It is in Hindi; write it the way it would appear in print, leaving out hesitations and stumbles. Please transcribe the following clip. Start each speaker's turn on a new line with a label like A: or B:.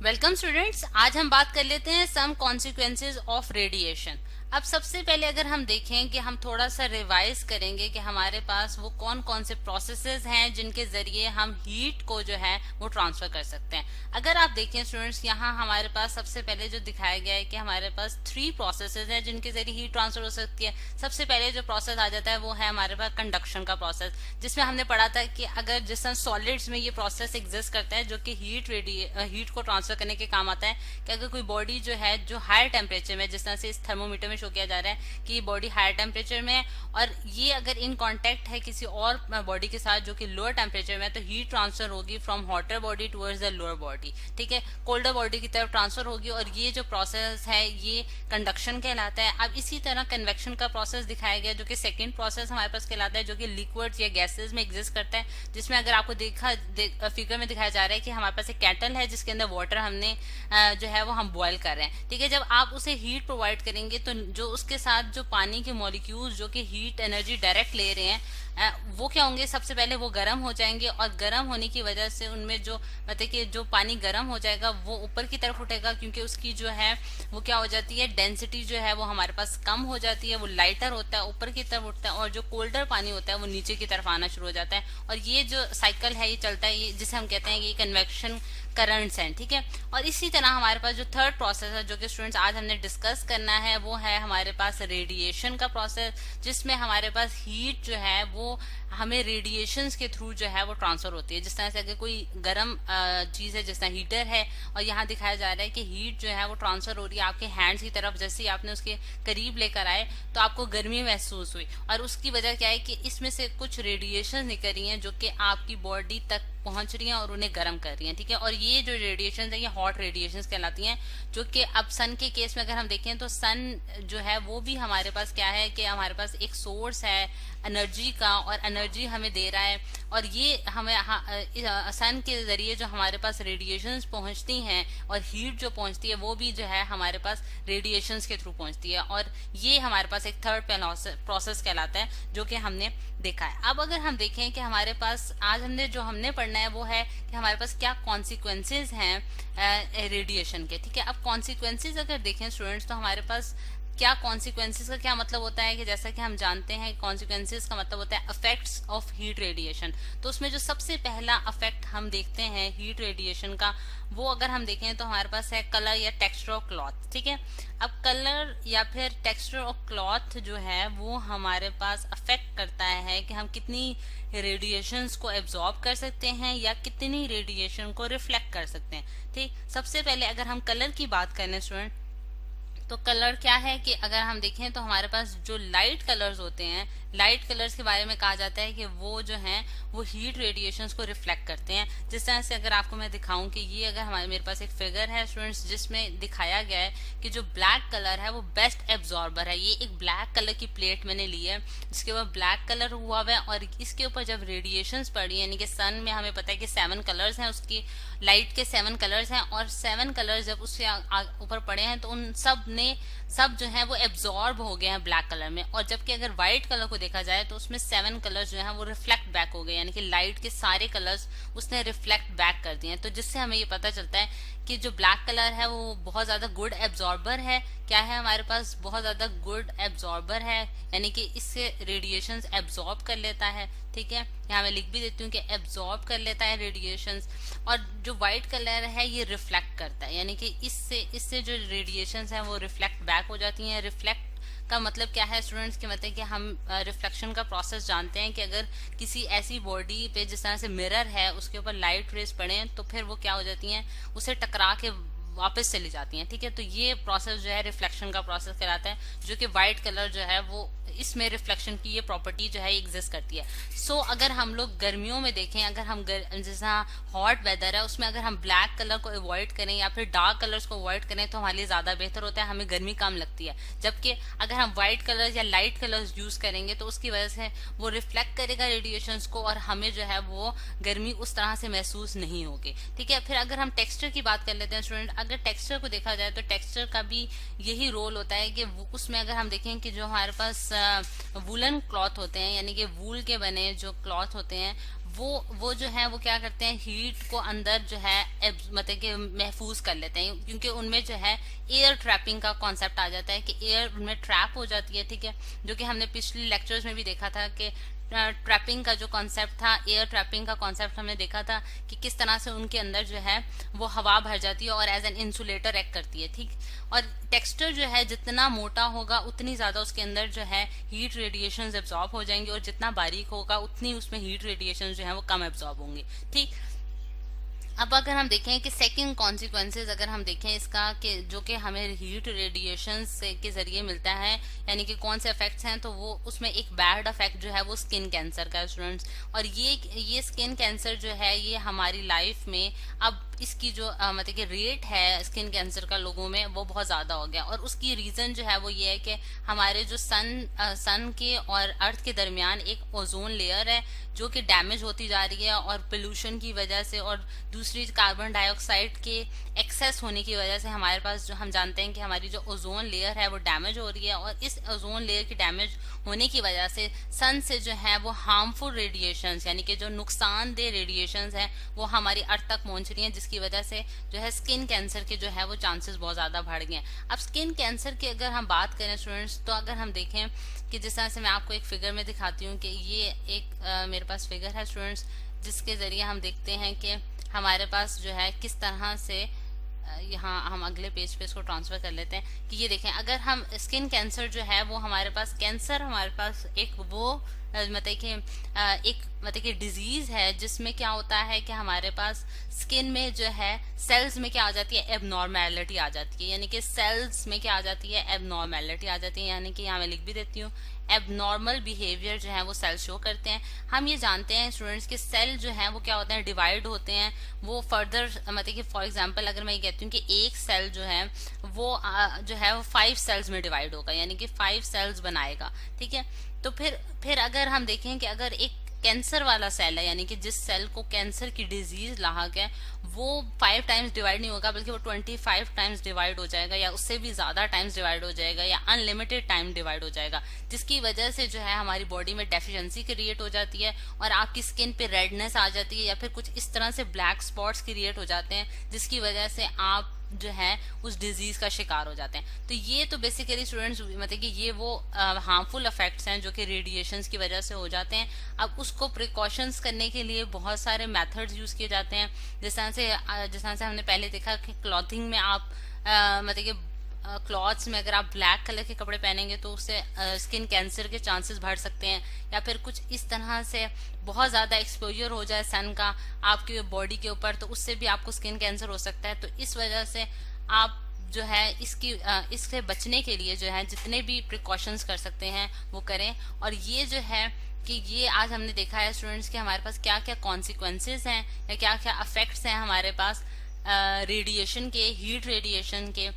A: Welcome students. आज हम बात कर लेते हैं सम कॉन्सिक्वेंसेज ऑफ रेडिएशन। अब सबसे पहले अगर हम देखें कि हम थोड़ा सा रिवाइज करेंगे कि हमारे पास वो कौन कौन से प्रोसेसेस हैं जिनके जरिए हम हीट को जो है वो ट्रांसफर कर सकते हैं। अगर आप देखें स्टूडेंट्स, यहाँ हमारे पास सबसे पहले जो दिखाया गया है कि हमारे पास 3 प्रोसेसेस हैं जिनके जरिए हीट ट्रांसफर हो सकती है। सबसे पहले जो प्रोसेस आ जाता है वो है हमारे पास कंडक्शन का प्रोसेस, जिसमें हमने पढ़ा था कि अगर जिस तरह सॉलिड्स में ये प्रोसेस एग्जिस्ट करता है जो कि हीट को ट्रांसफर करने के काम आता है कि अगर कोई बॉडी जो है जो हायर टेम्परेचर में, जिस तरह से इस थर्मोमीटर में शो किया जा रहा है कि ये बॉडी हायर टेम्परेचर में है और ये अगर इन कांटेक्ट है किसी और बॉडी के साथ जो कि लोअर टेम्परेचर में है, तो हीट ट्रांसफर होगी from hotter body towards the lower body. ठीक है, कोल्डर बॉडी की तरफ ट्रांसफर होगी और ये जो प्रोसेस है ये कंडक्शन कहलाता है। अब इसी तरह कन्वेक्शन का प्रोसेस दिखाया गया जो कि सेकेंड प्रोसेस हमारे पास कहलाता है, जो कि लिक्विड्स या गैसेज में एग्जिस्ट करता है, जिसमें अगर आपको फिगर में दिखाया जा रहा है कि हमारे पास एक कैटल है जिसके अंदर वाटर हमने जो है वो हम बॉयल कर रहे हैं। ठीक है, जब आप उसे हीट प्रोवाइड करेंगे तो जो उसके साथ जो पानी के मॉलिक्यूल्स जो कि हीट एनर्जी डायरेक्ट ले रहे हैं वो क्या होंगे, सबसे पहले वो गर्म हो जाएंगे और गर्म होने की वजह से उनमें जो मतलब कि जो पानी गर्म हो जाएगा वो ऊपर की तरफ उठेगा, क्योंकि उसकी जो है वो क्या हो जाती है, डेंसिटी जो है वो हमारे पास कम हो जाती है, वो लाइटर होता है, ऊपर की तरफ उठता है, और जो कोल्डर पानी होता है वो नीचे की तरफ आना शुरू हो जाता है। और ये जो साइकिल है ये चलता है, ये जिसे हम कहते हैं ये कन्वेक्शन करंट्स हैं। ठीक है, और इसी तरह हमारे पास जो थर्ड प्रोसेस है जो कि स्टूडेंट्स आज हमने डिस्कस करना है वो है हमारे पास रेडिएशन का प्रोसेस, जिसमें हमारे पास हीट जो है वो हमें रेडिएशंस के थ्रू जो है वो ट्रांसफर होती है। जिस तरह से अगर कोई गर्म चीज है, जिस तरह हीटर है, और यहाँ दिखाया जा रहा है कि हीट जो है वो ट्रांसफर हो रही है आपके हैंड्स की तरफ। जैसे ही आपने उसके करीब लेकर आए तो आपको गर्मी महसूस हुई, और उसकी वजह क्या है कि इसमें से कुछ रेडिएशन निकल रही हैं जो कि आपकी बॉडी तक पहुंच रही हैं और उन्हें गर्म कर रही हैं। ठीक है, और ये जो रेडिएशन है ये हॉट रेडिएशन कहलाती हैं, जो कि अब सन के केस में अगर हम देखें तो सन जो है वो भी हमारे पास क्या है कि हमारे पास एक सोर्स है एनर्जी का, और एनर्जी हमें दे रहा है, और ये हमें सन के जरिए जो हमारे पास रेडिएशंस पहुंचती हैं और हीट जो पहुंचती है वो भी जो है हमारे पास रेडिएशंस के थ्रू पहुंचती है, और ये हमारे पास एक थर्ड प्रोसेस कहलाता है जो कि हमने देखा है। अब अगर हम देखें कि हमारे पास आज हमने पढ़ना है वो है कि हमारे पास क्या कॉन्सिक्वेंसेज हैं रेडिएशन के। ठीक है, अब कॉन्सिक्वेंसेज अगर देखें स्टूडेंट्स तो हमारे पास क्या कॉन्सिक्वेंसेज का क्या मतलब होता है कि जैसा कि हम जानते हैं कॉन्सिक्वेंसेज का मतलब होता है इफेक्ट्स ऑफ हीट रेडिएशन। तो उसमें जो सबसे पहला इफेक्ट हम देखते हैं हीट रेडिएशन का वो अगर हम देखें तो हमारे पास है कलर या टेक्सचर ऑफ क्लॉथ। ठीक है, अब कलर या फिर टेक्सचर ऑफ क्लॉथ जो है वो हमारे पास अफेक्ट करता है कि हम कितनी रेडिएशंस को एब्जॉर्ब कर सकते हैं या कितनी रेडिएशन को रिफ्लेक्ट कर सकते हैं। ठीक, सबसे पहले अगर हम कलर की बात करें स्टूडेंट तो कलर क्या है कि अगर हम देखें तो हमारे पास जो लाइट कलर्स होते हैं, लाइट कलर्स के बारे में कहा जाता है कि वो जो हैं वो हीट रेडिएशंस को रिफ्लेक्ट करते हैं। जिस तरह से अगर आपको मैं दिखाऊं कि ये अगर मेरे पास एक फिगर है स्टूडेंट्स जिसमें दिखाया गया है कि जो ब्लैक कलर है वो बेस्ट एब्जॉर्बर है। ये एक ब्लैक कलर की प्लेट मैंने ली है जिसके ऊपर ब्लैक कलर हुआ हुआ है, और इसके ऊपर जब रेडिएशंस पड़ी यानी कि सन में हमें पता है कि 7 कलर्स हैं, उसकी लाइट के 7 कलर्स हैं, और 7 कलर्स जब उससे ऊपर पड़े हैं तो उन सब जो है वो एब्जॉर्ब हो गए हैं ब्लैक कलर में। और जबकि अगर व्हाइट कलर को देखा जाए तो उसमें 7 कलर्स जो है वो रिफ्लेक्ट बैक हो गए, यानी कि लाइट के सारे कलर्स उसने रिफ्लेक्ट बैक कर दिए। तो जिससे हमें ये पता चलता है कि जो ब्लैक कलर है वो बहुत ज्यादा गुड एब्जॉर्बर है। क्या है हमारे पास, बहुत ज्यादा गुड एब्जॉर्बर है, यानी कि इससे रेडिएशंस एब्जॉर्ब कर लेता है। ठीक है, यहाँ मैं लिख भी देती हूँ कि एब्जॉर्ब कर लेता है रेडिएशंस। और जो व्हाइट कलर है ये रिफ्लेक्ट करता है, यानी कि इससे जो रेडिएशंस है वो रिफ्लेक्ट बैक हो जाती हैं। रिफ्लेक्ट का मतलब क्या है स्टूडेंट्स के मतलब कि हम रिफ्लेक्शन का प्रोसेस जानते हैं कि अगर किसी ऐसी बॉडी पे जिस तरह से मिरर है उसके ऊपर लाइट रेज पड़े तो फिर वो क्या हो जाती हैं, उसे टकरा के वापस चली जाती हैं। ठीक है, तो ये प्रोसेस जो है रिफ्लेक्शन का प्रोसेस कहलाता है, जो कि व्हाइट कलर जो है वो इसमें रिफ्लेक्शन की ये प्रॉपर्टी जो है एग्जिस्ट करती है। सो अगर हम लोग गर्मियों में देखें, अगर हम जैसा हॉट वेदर है उसमें अगर हम ब्लैक कलर को अवॉइड करें या फिर डार्क कलर्स को अवॉइड करें तो हमारे लिए ज्यादा बेहतर होता है, हमें गर्मी कम लगती है। जबकि अगर हम व्हाइट कलर्स या लाइट कलर्स यूज करेंगे तो उसकी वजह से वो रिफ्लेक्ट करेगा रेडिएशंस को और हमें जो है वो गर्मी उस तरह से महसूस नहीं होगी। ठीक है, फिर अगर हम टेक्सचर की बात कर लेते हैं स्टूडेंट, अगर टेक्सचर को देखा जाए तो टेक्सचर का भी यही रोल होता है कि उसमें अगर हम देखें कि जो हमारे पास वूलन क्लॉथ होते हैं, यानी कि वूल के बने जो क्लॉथ होते हैं वो जो है वो क्या करते हैं, हीट को अंदर जो है मतलब कि महफूज कर लेते हैं, क्योंकि उनमें जो है एयर ट्रैपिंग का कॉन्सेप्ट आ जाता है कि एयर उनमें ट्रैप हो जाती है, ठीक है। जो कि हमने पिछले लेक्चर्स में भी देखा था कि ट्रैपिंग का जो कॉन्सेप्ट था, एयर ट्रैपिंग का कॉन्सेप्ट हमने देखा था कि किस तरह से उनके अंदर जो है वो हवा भर जाती है और एज एन इंसुलेटर एक्ट करती है, ठीक। और टेक्सचर जो है जितना मोटा होगा उतनी ज्यादा उसके अंदर जो है हीट रेडिएशन एब्जॉर्ब हो जाएंगे, और जितना बारीक होगा उतनी उसमें हीट रेडिएशन जो है वो कम एब्जॉर्ब होंगे, ठीक। अब अगर हम देखें कि सेकंड कॉन्सिक्वेंसेज अगर हम देखें इसका कि जो कि हमें हीट रेडिएशन से के जरिए मिलता है, यानी कि कौन से इफेक्ट्स हैं, तो वो उसमें एक बैड इफेक्ट जो है वो स्किन कैंसर का है स्टूडेंट्स। और ये स्किन कैंसर जो है ये हमारी लाइफ में अब इसकी जो मतलब कि रेट है स्किन कैंसर का लोगों में वो बहुत ज्यादा हो गया। और उसकी रीजन जो है वो ये है कि हमारे जो सन के और अर्थ के दरमियान एक ओजोन लेयर है जो कि डैमेज होती जा रही है, और पोल्यूशन की वजह से और दूसरी कार्बन डाइऑक्साइड के एक्सेस होने की वजह से हमारे पास जो हम जानते हैं कि हमारी जो ओजोन लेयर है वो डैमेज हो रही है। और इस ओजोन लेयर की डैमेज होने की वजह से सन से जो है वो हार्मफुल रेडिएशंस यानी कि जो नुकसानदेह रेडिएशंस हैं वो हमारी अर्थ तक पहुंच रही हैं, जिसकी वजह से जो है स्किन कैंसर के जो है वो चांसेस बहुत ज्यादा बढ़ गए हैं। अब स्किन कैंसर की अगर हम बात करें स्टूडेंट्स, तो अगर हम देखें कि जिस तरह से मैं आपको एक फिगर में दिखाती हूँ कि ये एक मेरे पास फिगर है स्टूडेंट्स, जिसके जरिए हम देखते हैं कि हमारे पास जो है किस तरह से यहाँ हम अगले पेज पे इसको ट्रांसफर कर लेते हैं कि ये देखें, अगर हम स्किन कैंसर जो है वो हमारे पास कैंसर हमारे पास एक वो मतलब कि डिजीज है जिसमें क्या होता है कि हमारे पास स्किन में जो है सेल्स में क्या आ जाती है, एबनॉर्मेलिटी आ जाती है, यानी कि सेल्स में क्या आ जाती है, एबनॉर्मेलिटी आ जाती है। यानी कि यहाँ मैं लिख भी देती हूँ, एबनॉर्मल बिहेवियर जो है वो सेल शो करते हैं। हम ये जानते हैं स्टूडेंट्स कि सेल जो है वो क्या होते हैं, डिवाइड होते हैं। वो फर्दर मतलब कि फॉर एग्जांपल अगर मैं ये कहती हूँ कि एक सेल जो है वो जो है वो 5 सेल्स में डिवाइड होगा, यानी कि 5 सेल्स बनाएगा, ठीक है। तो फिर अगर हम देखें कि अगर एक कैंसर वाला सेल है, यानी कि जिस सेल को कैंसर की डिजीज लाक है, वो 5 टाइम्स डिवाइड नहीं होगा बल्कि वो 25 टाइम्स डिवाइड हो जाएगा, या उससे भी ज्यादा टाइम्स डिवाइड हो जाएगा, या अनलिमिटेड टाइम डिवाइड हो जाएगा, जिसकी वजह से जो है हमारी बॉडी में डेफिशिएंसी क्रिएट हो जाती है और आपकी स्किन पे रेडनेस आ जाती है, या फिर कुछ इस तरह से ब्लैक स्पॉट्स क्रिएट हो जाते हैं, जिसकी वजह से आप जो है उस डिजीज का शिकार हो जाते हैं। तो ये तो बेसिकली स्टूडेंट्स मतलब कि ये वो हार्मफुल इफेक्ट्स हैं जो कि रेडिएशंस की वजह से हो जाते हैं। अब उसको प्रिकॉशंस करने के लिए बहुत सारे मेथड्स यूज किए जाते हैं, जिस तरह से हमने पहले देखा कि क्लॉथिंग में आप मतलब कि क्लॉथ्स में अगर आप ब्लैक कलर के कपड़े पहनेंगे तो उससे स्किन कैंसर के चांसेस बढ़ सकते हैं, या फिर कुछ इस तरह से बहुत ज्यादा एक्सपोजर हो जाए सन का आपकी बॉडी के ऊपर तो उससे भी आपको स्किन कैंसर हो सकता है। तो इस वजह से आप जो है इससे बचने के लिए जो है जितने भी प्रिकॉशंस कर सकते हैं वो करें। और ये जो है कि ये आज हमने देखा है स्टूडेंट्स कि हमारे पास क्या क्या कॉन्सिक्वेंसेज हैं या क्या क्या इफेक्ट्स हैं हमारे पास रेडिएशन के, हीट रेडिएशन के।